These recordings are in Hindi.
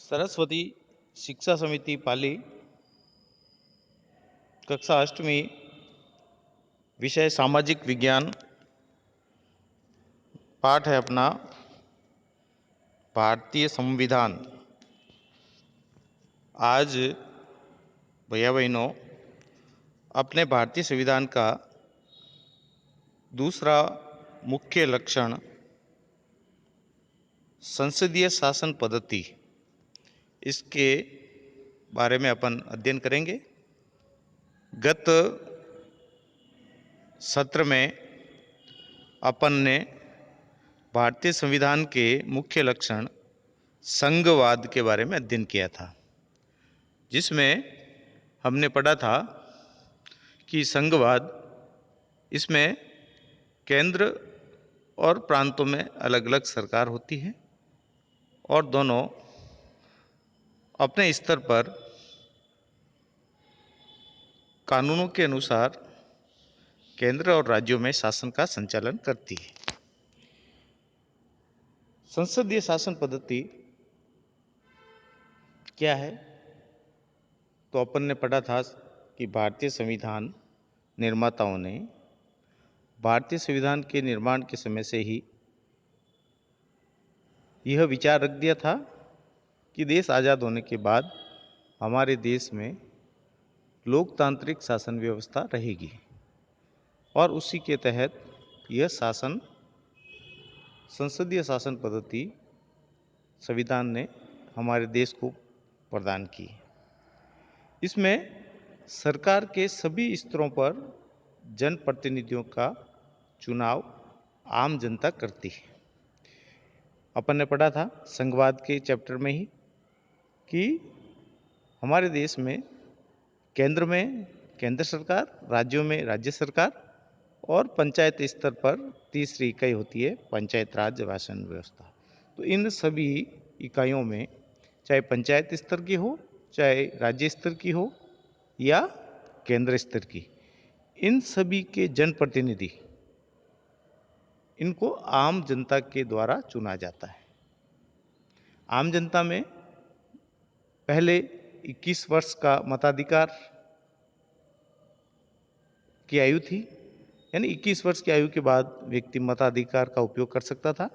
सरस्वती शिक्षा समिति पाली कक्षा अष्टमी विषय सामाजिक विज्ञान पाठ है अपना भारतीय संविधान। आज भैया बहनों अपने भारतीय संविधान का दूसरा मुख्य लक्षण संसदीय शासन पद्धति, इसके बारे में अपन अध्ययन करेंगे। गत सत्र में अपन ने भारतीय संविधान के मुख्य लक्षण संघवाद के बारे में अध्ययन किया था, जिसमें हमने पढ़ा था कि संघवाद इसमें केंद्र और प्रांतों में अलग अलग सरकार होती है और दोनों अपने स्तर पर कानूनों के अनुसार केंद्र और राज्यों में शासन का संचालन करती है। संसदीय शासन पद्धति क्या है? तो अपन ने पढ़ा था कि भारतीय संविधान निर्माताओं ने भारतीय संविधान के निर्माण के समय से ही यह विचार रख दिया था कि देश आज़ाद होने के बाद हमारे देश में लोकतांत्रिक शासन व्यवस्था रहेगी और उसी के तहत यह शासन संसदीय शासन पद्धति संविधान ने हमारे देश को प्रदान की। इसमें सरकार के सभी स्तरों पर जनप्रतिनिधियों का चुनाव आम जनता करती है। अपन ने पढ़ा था संघवाद के चैप्टर में ही कि हमारे देश में केंद्र में केंद्र सरकार, राज्यों में राज्य सरकार और पंचायत स्तर पर तीसरी इकाई होती है पंचायत राज शासन व्यवस्था। तो इन सभी इकाइयों में चाहे पंचायत स्तर की हो, चाहे राज्य स्तर की हो या केंद्र स्तर की, इन सभी के जनप्रतिनिधि इनको आम जनता के द्वारा चुना जाता है। आम जनता में पहले 21 वर्ष का मताधिकार की आयु थी, यानी 21 वर्ष की आयु के बाद व्यक्ति मताधिकार का उपयोग कर सकता था।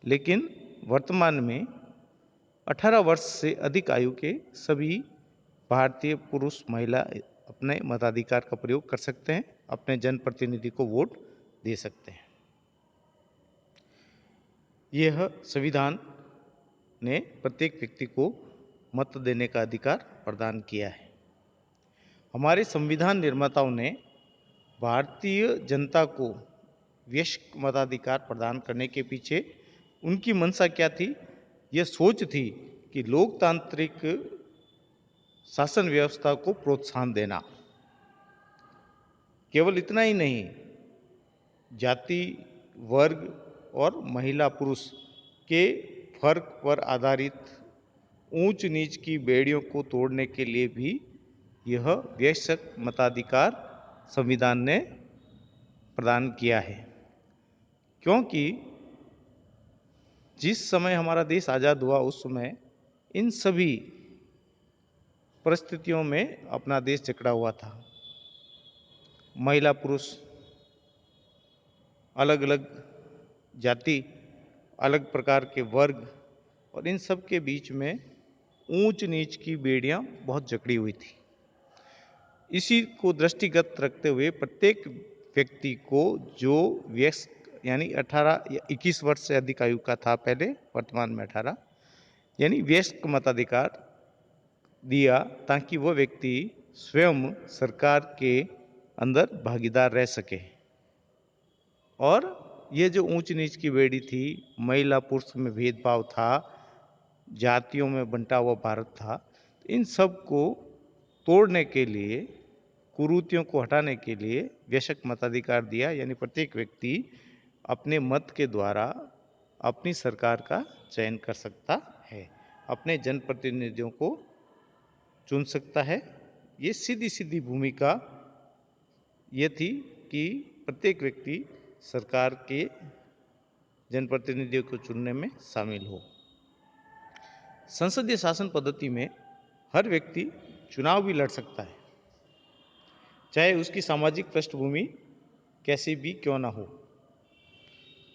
लेकिन वर्तमान में 18 वर्ष से अधिक आयु के सभी भारतीय पुरुष महिला अपने मताधिकार का प्रयोग कर सकते हैं, अपने जनप्रतिनिधि को वोट दे सकते हैं। यह संविधान ने प्रत्येक व्यक्ति को मत देने का अधिकार प्रदान किया है। हमारे संविधान निर्माताओं ने भारतीय जनता को वयस्क मताधिकार प्रदान करने के पीछे उनकी मंशा क्या थी? यह सोच थी कि लोकतांत्रिक शासन व्यवस्था को प्रोत्साहन देना। केवल इतना ही नहीं, जाति, वर्ग और महिला पुरुष के फर्क पर आधारित ऊंच नीच की बेड़ियों को तोड़ने के लिए भी यह वयस्क मताधिकार संविधान ने प्रदान किया है। क्योंकि जिस समय हमारा देश आज़ाद हुआ उस समय इन सभी परिस्थितियों में अपना देश जकड़ा हुआ था। महिला पुरुष अलग अलग जाति, अलग प्रकार के वर्ग और इन सब के बीच में ऊंच नीच की बेड़ियां बहुत जकड़ी हुई थी। इसी को दृष्टिगत रखते हुए प्रत्येक व्यक्ति को जो वयस्क यानी 18 या 21 वर्ष से अधिक आयु का था पहले, वर्तमान में 18, यानी वयस्क मताधिकार दिया ताकि वह व्यक्ति स्वयं सरकार के अंदर भागीदार रह सके। और ये जो ऊंच नीच की बेड़ी थी, महिला पुरुष में भेदभाव था, जातियों में बंटा हुआ भारत था, इन सब को तोड़ने के लिए, कुरीतियों को हटाने के लिए वयस्क मताधिकार दिया, यानी प्रत्येक व्यक्ति अपने मत के द्वारा अपनी सरकार का चयन कर सकता है, अपने जनप्रतिनिधियों को चुन सकता है। ये सीधी सीधी भूमिका ये थी कि प्रत्येक व्यक्ति सरकार के जनप्रतिनिधियों को चुनने में शामिल हो। संसदीय शासन पद्धति में हर व्यक्ति चुनाव भी लड़ सकता है, चाहे उसकी सामाजिक पृष्ठभूमि कैसी भी क्यों ना हो।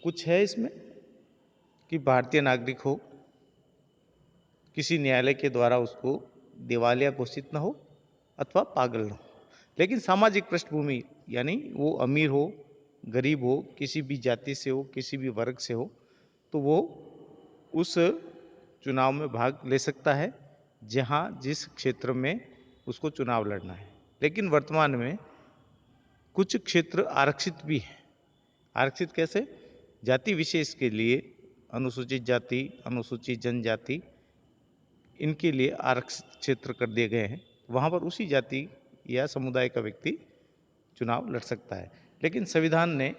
कुछ है इसमें कि भारतीय नागरिक हो, किसी न्यायालय के द्वारा उसको दिवालिया घोषित न हो अथवा पागल न हो। लेकिन सामाजिक पृष्ठभूमि यानी वो अमीर हो, गरीब हो, किसी भी जाति से हो, किसी भी वर्ग से हो, तो वो उस चुनाव में भाग ले सकता है जहाँ जिस क्षेत्र में उसको चुनाव लड़ना है। लेकिन वर्तमान में कुछ क्षेत्र आरक्षित भी है। आरक्षित कैसे? जाति विशेष के लिए, अनुसूचित जाति, अनुसूचित जनजाति, इनके लिए आरक्षित क्षेत्र कर दिए गए हैं। वहाँ पर उसी जाति या समुदाय का व्यक्ति चुनाव लड़ सकता है। लेकिन संविधान ने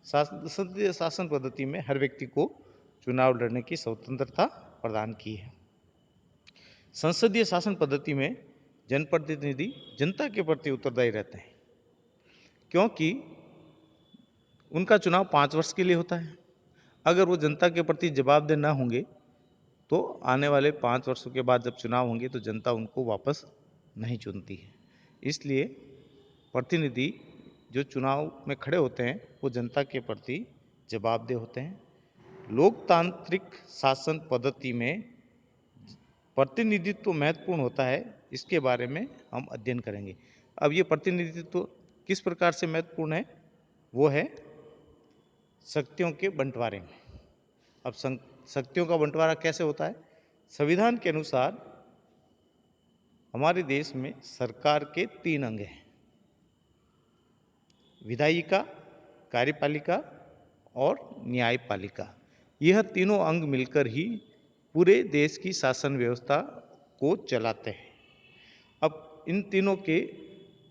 संसदीय शासन पद्धति में हर व्यक्ति को चुनाव लड़ने की स्वतंत्रता प्रदान की है। संसदीय शासन पद्धति में जनप्रतिनिधि जनता के प्रति उत्तरदायी रहते हैं, क्योंकि उनका चुनाव 5 वर्ष के लिए होता है। अगर वो जनता के प्रति जवाबदेह न होंगे तो आने वाले 5 वर्षों के बाद जब चुनाव होंगे तो जनता उनको वापस नहीं चुनती है। इसलिए प्रतिनिधि जो चुनाव में खड़े होते हैं वो जनता के प्रति जवाबदेह होते हैं। लोकतांत्रिक शासन पद्धति में प्रतिनिधित्व महत्वपूर्ण होता है, इसके बारे में हम अध्ययन करेंगे। अब ये प्रतिनिधित्व किस प्रकार से महत्वपूर्ण है, वो है शक्तियों के बंटवारे में। अब शक्तियों का बंटवारा कैसे होता है? संविधान के अनुसार हमारे देश में सरकार के 3 अंग हैं: विधायिका, कार्यपालिका और न्यायपालिका। यह तीनों अंग मिलकर ही पूरे देश की शासन व्यवस्था को चलाते हैं। अब इन तीनों के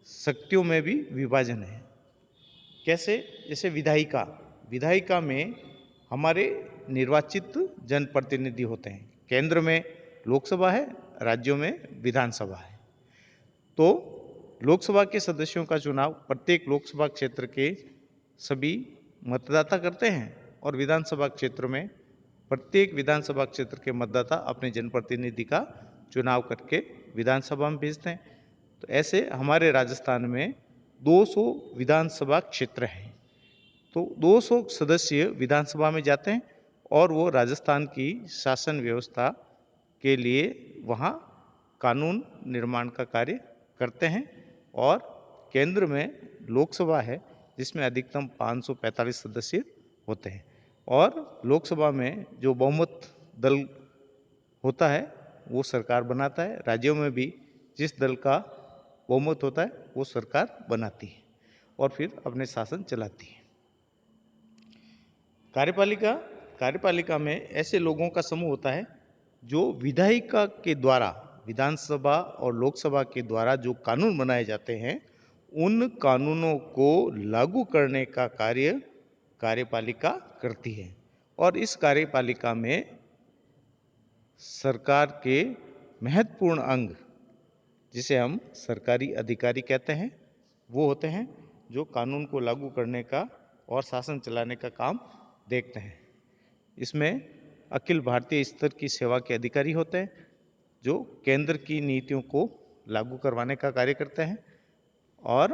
शक्तियों में भी विभाजन है। कैसे? जैसे विधायिका, विधायिका में हमारे निर्वाचित जनप्रतिनिधि होते हैं। केंद्र में लोकसभा है, राज्यों में विधानसभा है। तो लोकसभा के सदस्यों का चुनाव प्रत्येक लोकसभा क्षेत्र के सभी मतदाता करते हैं और विधानसभा क्षेत्र में प्रत्येक विधानसभा क्षेत्र के मतदाता अपने जनप्रतिनिधि का चुनाव करके विधानसभा में भेजते हैं। तो ऐसे हमारे राजस्थान में 200 विधानसभा क्षेत्र हैं। तो 200 सदस्य विधानसभा में जाते हैं और वो राजस्थान की शासन व्यवस्था के लिए वहाँ कानून निर्माण का कार्य करते हैं। और केंद्र में लोकसभा है जिसमें अधिकतम 545 सदस्य होते हैं और लोकसभा में जो बहुमत दल होता है वो सरकार बनाता है। राज्यों में भी जिस दल का बहुमत होता है वो सरकार बनाती है और फिर अपने शासन चलाती है। कार्यपालिका, कार्यपालिका में ऐसे लोगों का समूह होता है जो विधायिका के द्वारा, विधानसभा और लोकसभा के द्वारा जो कानून बनाए जाते हैं उन कानूनों को लागू करने का कार्य कार्यपालिका करती है। और इस कार्यपालिका में सरकार के महत्वपूर्ण अंग, जिसे हम सरकारी अधिकारी कहते हैं, वो होते हैं जो कानून को लागू करने का और शासन चलाने का काम देखते हैं। इसमें अखिल भारतीय स्तर की सेवा के अधिकारी होते हैं जो केंद्र की नीतियों को लागू करवाने का कार्य करते हैं और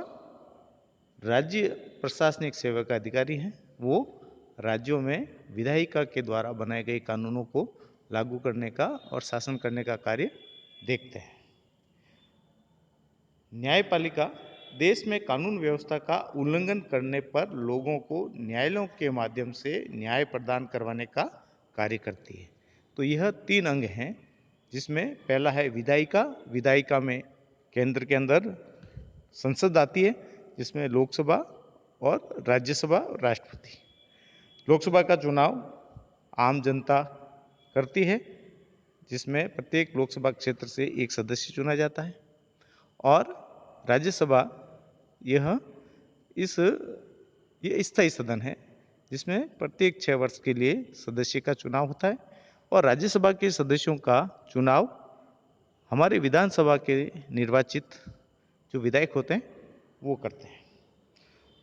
राज्य प्रशासनिक सेवा का अधिकारी हैं, वो राज्यों में विधायिका के द्वारा बनाए गए कानूनों को लागू करने का और शासन करने का कार्य देखते हैं। न्यायपालिका देश में कानून व्यवस्था का उल्लंघन करने पर लोगों को न्यायालयों के माध्यम से न्याय प्रदान करवाने का कार्य करती है। तो यह 3 अंग हैं जिसमें पहला है विधायिका। विधायिका में केंद्र के अंदर संसद आती है जिसमें लोकसभा और राज्यसभा और राष्ट्रपति। लोकसभा का चुनाव आम जनता करती है जिसमें प्रत्येक लोकसभा क्षेत्र से एक सदस्य चुना जाता है और राज्यसभा ये स्थायी सदन है जिसमें प्रत्येक 6 वर्ष के लिए सदस्य का चुनाव होता है और राज्यसभा के सदस्यों का चुनाव हमारे विधानसभा के निर्वाचित जो विधायक होते हैं वो करते हैं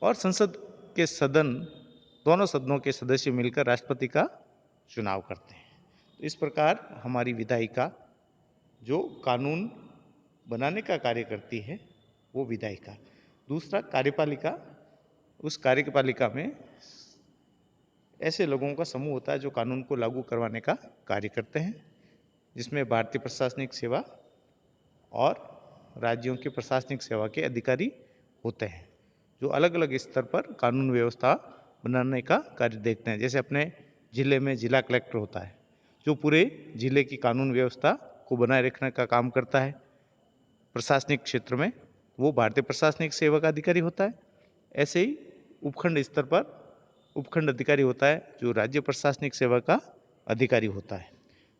और संसद के दोनों सदनों के सदस्य मिलकर राष्ट्रपति का चुनाव करते हैं। इस प्रकार हमारी विधायिका जो कानून बनाने का कार्य करती है वो विधायिका। दूसरा कार्यपालिका, उस कार्यपालिका में ऐसे लोगों का समूह होता है जो कानून को लागू करवाने का कार्य करते हैं, जिसमें भारतीय प्रशासनिक सेवा और राज्यों की प्रशासनिक सेवा के अधिकारी होते हैं, जो अलग अलग स्तर पर कानून व्यवस्था बनाने का कार्य देखते हैं। जैसे अपने जिले में जिला कलेक्टर होता है, जो पूरे जिले की कानून व्यवस्था को बनाए रखने का काम करता है। प्रशासनिक क्षेत्र में वो भारतीय प्रशासनिक सेवा का अधिकारी होता है। ऐसे ही उपखंड स्तर पर उपखंड अधिकारी होता है, जो राज्य प्रशासनिक सेवा का अधिकारी होता है।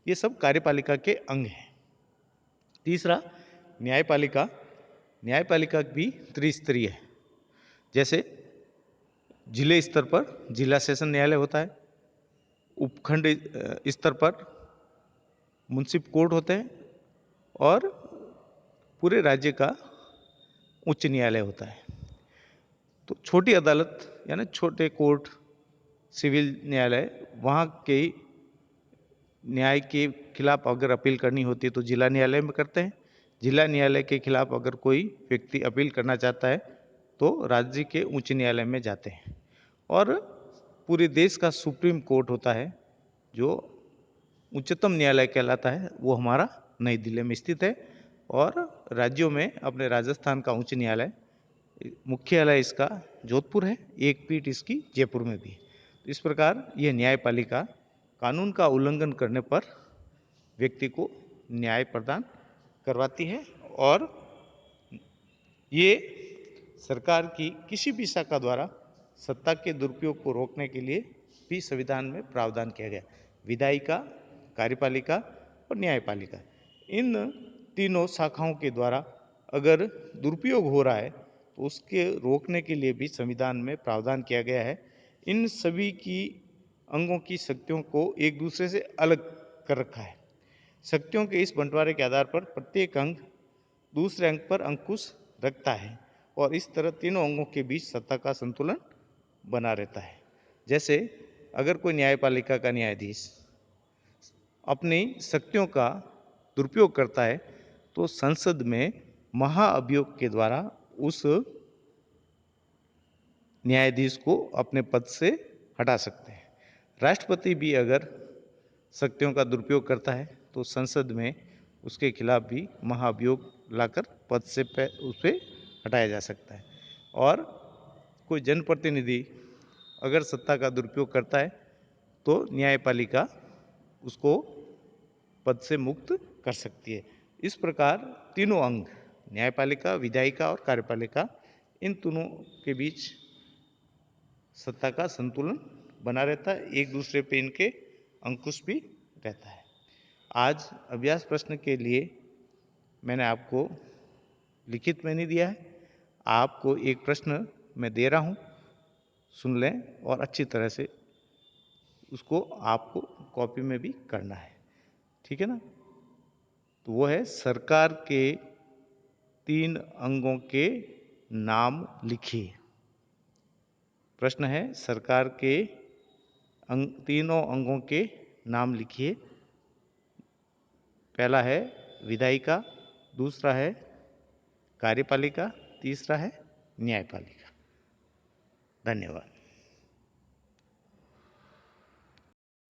ये सब कार्यपालिका के अंग हैं। तीसरा न्यायपालिका। न्यायपालिका भी त्रिस्तरीय है। जैसे जिले स्तर पर जिला सेशन न्यायालय होता है, उपखंड स्तर पर मुंसिफ कोर्ट होते हैं और पूरे राज्य का उच्च न्यायालय होता है। तो छोटी अदालत यानी छोटे कोर्ट, सिविल न्यायालय, वहाँ के न्याय के खिलाफ अगर अपील करनी होती है तो जिला न्यायालय में करते हैं। जिला न्यायालय के खिलाफ अगर कोई व्यक्ति अपील करना चाहता है तो राज्य के उच्च न्यायालय में जाते हैं। और पूरे देश का सुप्रीम कोर्ट होता है, जो उच्चतम न्यायालय कहलाता है, वो हमारा नई दिल्ली में स्थित है। और राज्यों में अपने राजस्थान का उच्च न्यायालय, मुख्यालय इसका जोधपुर है, एक पीठ इसकी जयपुर में भी है। इस प्रकार यह न्यायपालिका कानून का उल्लंघन करने पर व्यक्ति को न्याय प्रदान करवाती है। और ये सरकार की किसी भी शाखा द्वारा सत्ता के दुरुपयोग को रोकने के लिए भी संविधान में प्रावधान किया गया। विधायिका, कार्यपालिका और न्यायपालिका, इन तीनों शाखाओं के द्वारा अगर दुरुपयोग हो रहा है तो उसके रोकने के लिए भी संविधान में प्रावधान किया गया है। इन सभी की अंगों की शक्तियों को एक दूसरे से अलग कर रखा है। शक्तियों के इस बंटवारे के आधार पर प्रत्येक अंग दूसरे अंग पर अंकुश रखता है और इस तरह तीनों अंगों के बीच सत्ता का संतुलन बना रहता है। जैसे अगर कोई न्यायपालिका का न्यायाधीश अपनी शक्तियों का दुरुपयोग करता है तो संसद में महाअभियोग के द्वारा उस न्यायाधीश को अपने पद से हटा सकते हैं। राष्ट्रपति भी अगर शक्तियों का दुरुपयोग करता है तो संसद में उसके खिलाफ भी महाअभियोग लाकर पद से उसे हटाया जा सकता है। और कोई जनप्रतिनिधि अगर सत्ता का दुरुपयोग करता है तो न्यायपालिका उसको पद से मुक्त कर सकती है। इस प्रकार तीनों अंग, न्यायपालिका, विधायिका और कार्यपालिका, इन तीनों के बीच सत्ता का संतुलन बना रहता है, एक दूसरे पे इनके अंकुश भी रहता है। आज अभ्यास प्रश्न के लिए मैंने आपको लिखित में नहीं दिया है, आपको एक प्रश्न मैं दे रहा हूँ, सुन लें और अच्छी तरह से उसको आपको कॉपी में भी करना है, ठीक है ना। तो वो है, सरकार के 3 अंगों के नाम लिखिए। प्रश्न है, सरकार के तीनों अंगों के नाम लिखिए। पहला है विधायिका, दूसरा है कार्यपालिका, तीसरा है न्यायपालिका। धन्यवाद।